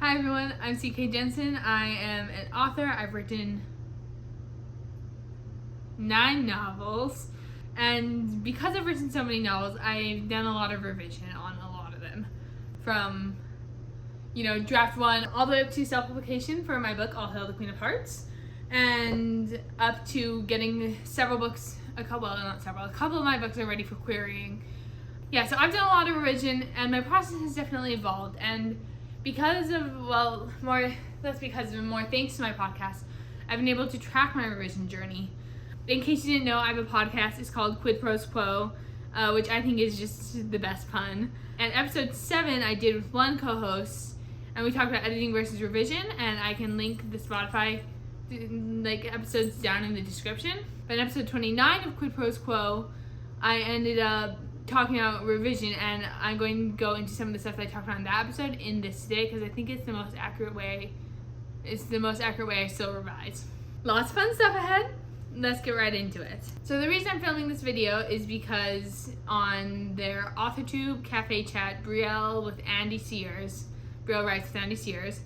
Hi everyone, I'm CK Jensen. I am an author. I've written 9 novels, and because I've written so many novels, I've done a lot of revision on a lot of them. From, draft 1 all the way up to self-publication for my book, All Hail the Queen of Hearts, and up to getting a couple of my books are ready for querying. Yeah, so I've done a lot of revision, and my process has definitely evolved, and more thanks to my podcast, I've been able to track my revision journey. In case you didn't know, I have a podcast. It's called Quid Pros Quo, which I think is just the best pun. And episode 7 I did with one co-host, and we talked about editing versus revision, and I can link the Spotify episodes down in the description. But in episode 29 of Quid Pros Quo, I ended up talking about revision, and I'm going to go into some of the stuff that I talked about in that episode in this today because I think it's the most accurate way. It's the most accurate way I still revise. Lots of fun stuff ahead. Let's get right into it. So the reason I'm filming this video is because on their Authortube cafe chat, Brielle writes with Andy Sears,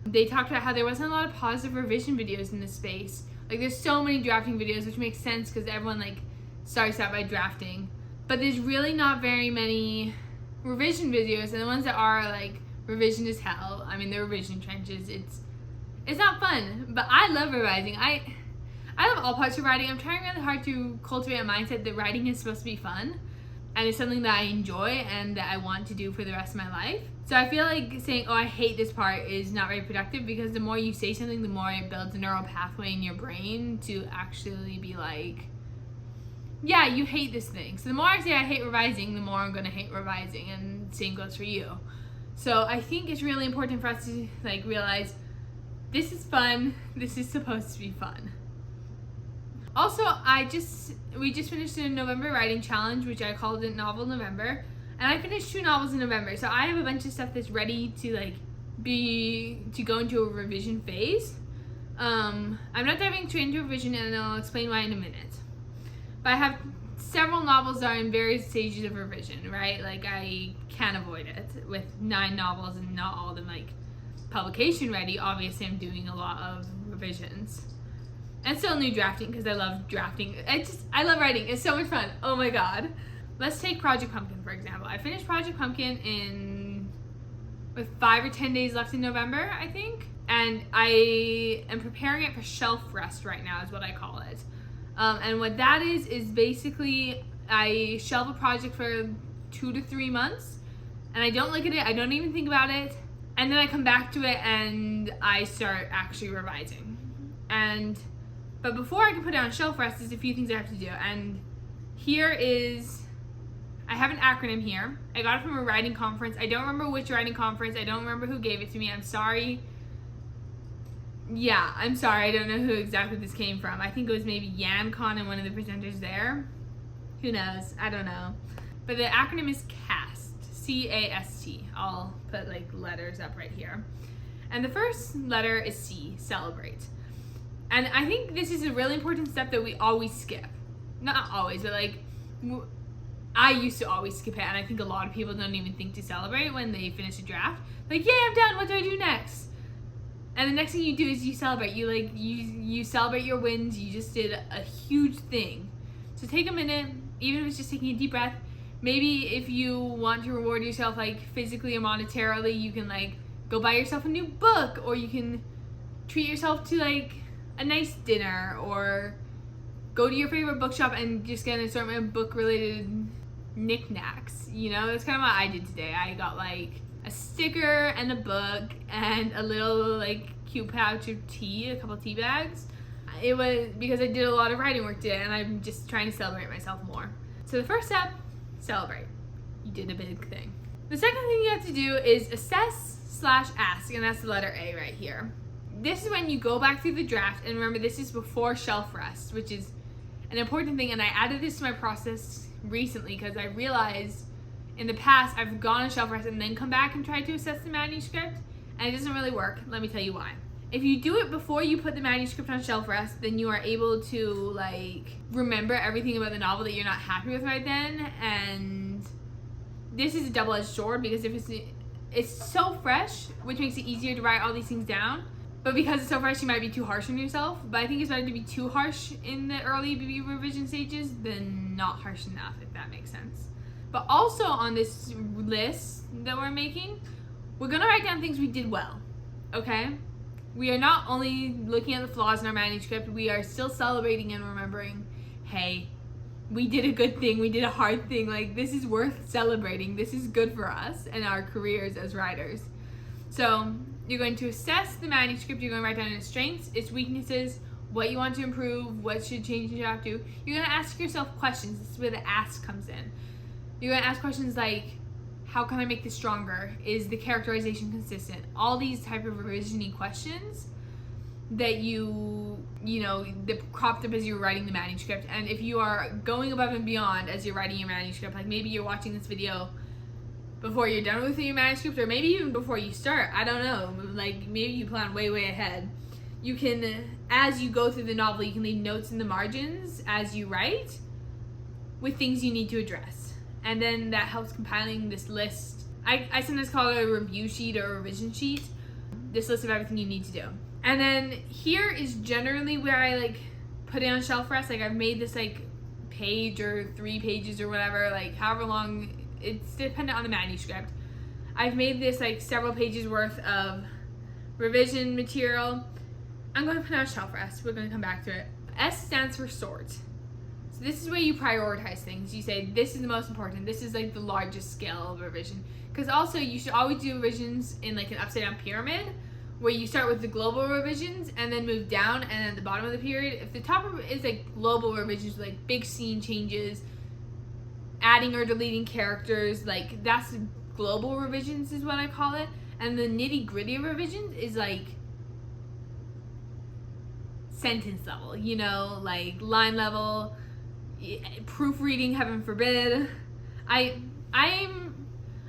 they talked about how there wasn't a lot of positive revision videos in this space. There's so many drafting videos, which makes sense because everyone starts out by drafting. But there's really not very many revision videos, and the ones that are revision is hell. I mean, the revision trenches. It's not fun, but I love revising. I love all parts of writing. I'm trying really hard to cultivate a mindset that writing is supposed to be fun, and it's something that I enjoy and that I want to do for the rest of my life. So I feel like saying, oh, I hate this part is not very productive, because the more you say something, the more it builds a neural pathway in your brain to actually be yeah, you hate this thing. So the more I say I hate revising, the more I'm going to hate revising, and same goes for you. So I think it's really important for us to realize this is fun. This is supposed to be fun. Also, we just finished a November writing challenge, which I called it Novel November, and I finished 2 novels in November. So I have a bunch of stuff that's ready to go into a revision phase. I'm not diving straight into revision, and I'll explain why in a minute. But I have several novels that are in various stages of revision, right? I can't avoid it with 9 novels and not all of them publication ready. Obviously, I'm doing a lot of revisions. And still new drafting because I love drafting. I love writing. It's so much fun. Oh my god. Let's take Project Pumpkin, for example. I finished Project Pumpkin with 5 or 10 days left in November, I think. And I am preparing it for shelf rest right now is what I call it. And what that is basically I shelve a project for 2 to 3 months, and I don't look at it, I don't even think about it, and then I come back to it and I start actually revising. But before I can put it on shelf rest, there's a few things I have to do, and I have an acronym here. I got it from a writing conference. I don't remember which writing conference, I don't remember who gave it to me, I'm sorry. Yeah, I'm sorry, I don't know who exactly this came from. I think it was maybe YanCon and one of the presenters there. Who knows? I don't know. But the acronym is CAST, C-A-S-T. I'll put letters up right here. And the first letter is C, celebrate. And I think this is a really important step that we always skip. Not always, but I used to always skip it, and I think a lot of people don't even think to celebrate when they finish a draft. Yay, I'm done, what do I do next? And the next thing you do is you celebrate. You celebrate your wins. You just did a huge thing. So take a minute, even if it's just taking a deep breath. Maybe if you want to reward yourself physically or monetarily, you can go buy yourself a new book, or you can treat yourself to a nice dinner, or go to your favorite bookshop and just get an assortment of book related knickknacks. That's kind of what I did today. I got a sticker and a book and a little cute pouch of tea, a couple tea bags. It was because I did a lot of writing work today, and I'm just trying to celebrate myself more. So the first step, celebrate. You did a big thing. The second thing you have to do is assess/ask, and that's the letter A right here. This is when you go back through the draft, and remember, this is before shelf rest, which is an important thing, and I added this to my process recently because I realized in the past, I've gone on shelf rest and then come back and tried to assess the manuscript, and it doesn't really work. Let me tell you why. If you do it before you put the manuscript on shelf rest, then you are able to remember everything about the novel that you're not happy with right then, and this is a double-edged sword, because if it's it's so fresh, which makes it easier to write all these things down. But because it's so fresh, you might be too harsh on yourself. But I think it's better to be too harsh in the early revision stages than not harsh enough, if that makes sense. But also on this list that we're making, we're gonna write down things we did well, okay? We are not only looking at the flaws in our manuscript, we are still celebrating and remembering, hey, we did a good thing, we did a hard thing, like this is worth celebrating, this is good for us and our careers as writers. So you're going to assess the manuscript, you're going to write down its strengths, its weaknesses, what you want to improve, what should change you have to. You're going to ask yourself questions. This is where the ask comes in. You're going to ask questions like, how can I make this stronger? Is the characterization consistent? All these type of revision-y questions that that cropped up as you're writing the manuscript. And if you are going above and beyond as you're writing your manuscript, like maybe you're watching this video before you're done with your manuscript, or maybe even before you start, I don't know, like maybe you plan way ahead. You can, as you go through the novel, you can leave notes in the margins as you write with things you need to address. And then that helps compiling this list. I sometimes call it a review sheet or a revision sheet, this list of everything you need to do. And then here is generally where I like put it on shelf rest. Like I've made this like page or 3 pages or whatever, like however long, it's dependent on the manuscript. I've made this like several pages worth of revision material. I'm going to put it on shelf rest. We're going to come back to it. S stands for sort. So this is where you prioritize things. You say this is the most important. This is like the largest scale of revision. Because also you should always do revisions in like an upside down pyramid, where you start with the global revisions and then move down, and at the bottom of the period, if the top is like global revisions, like big scene changes, adding or deleting characters, like that's global revisions is what I call it. And the nitty gritty revisions is like sentence level, like line level, proofreading, heaven forbid. I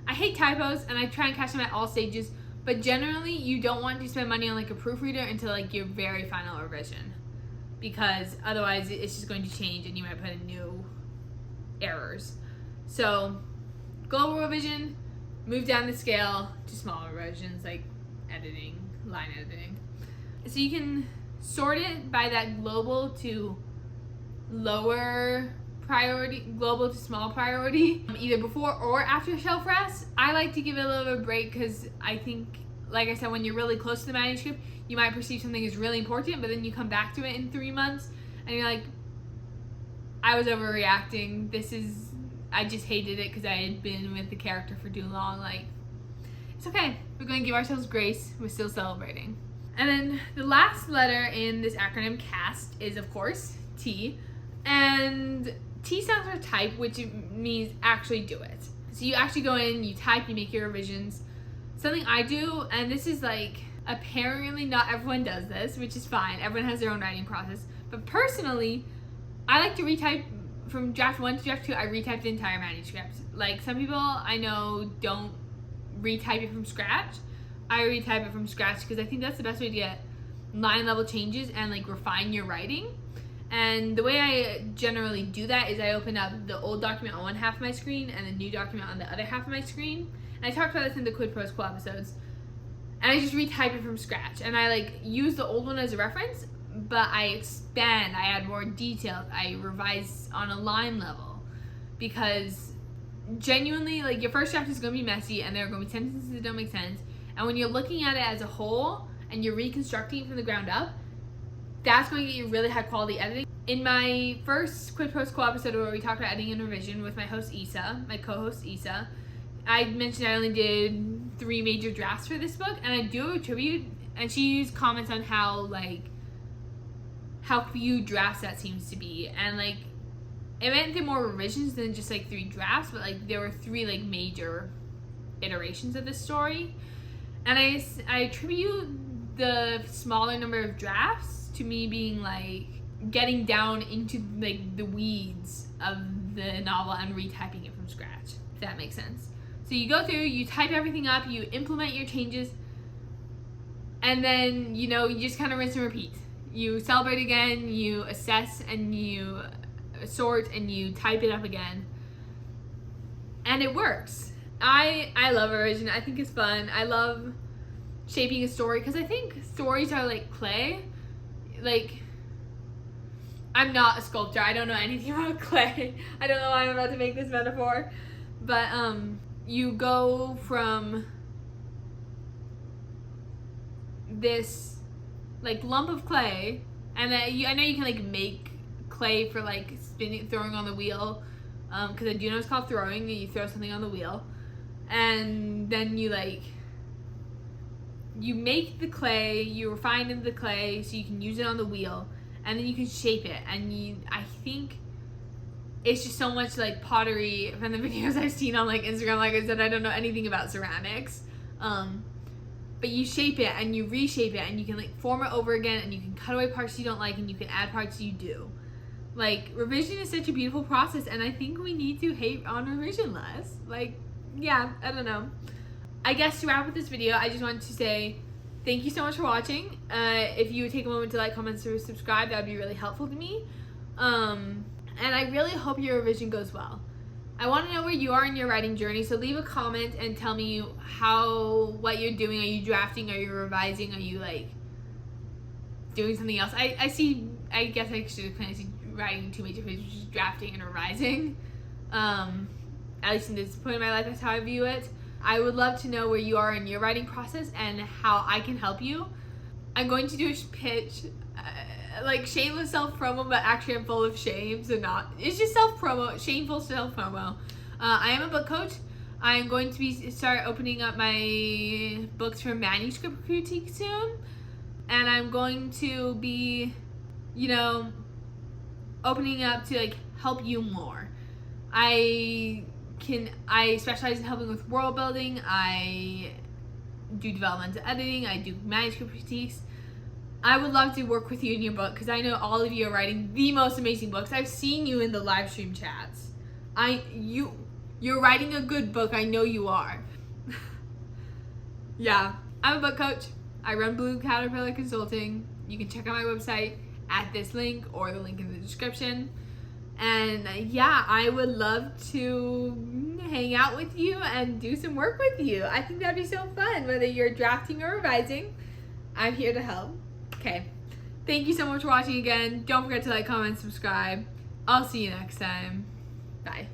hate typos and I try and catch them at all stages, but generally you don't want to spend money on like a proofreader until like your very final revision, because otherwise it's just going to change and you might put in new errors. So global revision, move down the scale to smaller revisions like editing, line editing. So you can sort it by that global to lower priority, global to small priority, either before or after shelf rest. I like to give it a little bit of a break because I think, like I said, when you're really close to the manuscript, you might perceive something as really important, but then you come back to it in 3 months and you're like, I was overreacting. I just hated it because I had been with the character for too long. Like, it's okay. We're going to give ourselves grace. We're still celebrating. And then the last letter in this acronym CAST is, of course, T. And T stands for type, which means actually do it. So you actually go in, you type, you make your revisions. Something I do, and this is like, apparently not everyone does this, which is fine. Everyone has their own writing process. But personally, I like to retype from draft 1 to draft 2. I retype the entire manuscript. Like some people I know don't retype it from scratch. I retype it from scratch because I think that's the best way to get line level changes and like refine your writing. And the way I generally do that is I open up the old document on one half of my screen and the new document on the other half of my screen. And I talked about this in the Quid Pros Quo episodes. And I just retype it from scratch. And I like use the old one as a reference, but I expand, I add more detail, I revise on a line level. Because genuinely, like your first draft is going to be messy and there are going to be sentences that don't make sense. And when you're looking at it as a whole and you're reconstructing it from the ground up, that's going to get you really high quality editing. In my first Quid Pros Quo episode where we talked about editing and revision with my host Isa, my co-host Isa, I mentioned I only did 3 major drafts for this book, and I do attribute, and she used comments on how few drafts that seems to be, and like it meant there more revisions than just like 3 drafts, but like there were 3 like major iterations of this story. And I attribute the smaller number of drafts to me being like getting down into like the weeds of the novel and retyping it from scratch, if that makes sense. So you go through, you type everything up, you implement your changes, and then you just kind of rinse and repeat. You celebrate again, you assess and you sort and you type it up again, and it works. I love revision. I think it's fun. I love shaping a story because I think stories are like clay. Like, I'm not a sculptor. I don't know anything about clay. I don't know why I'm about to make this metaphor. But you go from this like lump of clay, and then I know you can like make clay for like spinning, throwing on the wheel, because I do know it's called throwing. You throw something on the wheel, and then you make the clay, you refine the clay so you can use it on the wheel, and then you can shape it. And I think it's just so much like pottery from the videos I've seen on like Instagram. Like I said, I don't know anything about ceramics, but you shape it and you reshape it, and you can like form it over again, and you can cut away parts you don't like, and you can add parts you do. Like, revision is such a beautiful process, and I think we need to hate on revision less. Like, yeah, I don't know. I guess to wrap up this video, I just wanted to say thank you so much for watching. If you would take a moment to like, comment, or subscribe, that would be really helpful to me. And I really hope your revision goes well. I want to know where you are in your writing journey, so leave a comment and tell me what you're doing. Are you drafting? Are you revising? Are you like doing something else? I guess I should kind of see writing two major phases, which is drafting and revising. At least in this point in my life, that's how I view it. I would love to know where you are in your writing process and how I can help you. I'm going to do a pitch, like shameless self-promo, but actually I'm full of shame, so it's just self-promo, shameful self-promo. I am a book coach. I'm going to start opening up my books for manuscript critique soon, and I'm going to be, opening up to like help you more. I specialize in helping with world building. I do developmental editing. I do manuscript critiques. I would love to work with you in your book because I know all of you are writing the most amazing books. I've seen you in the live stream chats. You're writing a good book. I know you are. Yeah, I'm a book coach. I run Blue Caterpillar Consulting. You can check out my website at this link or the link in the description. And yeah, I would love to hang out with you and do some work with you. I think that'd be so fun. Whether you're drafting or revising, I'm here to help. Okay, thank you so much for watching again. Don't forget to like, comment, subscribe. I'll see you next time. Bye.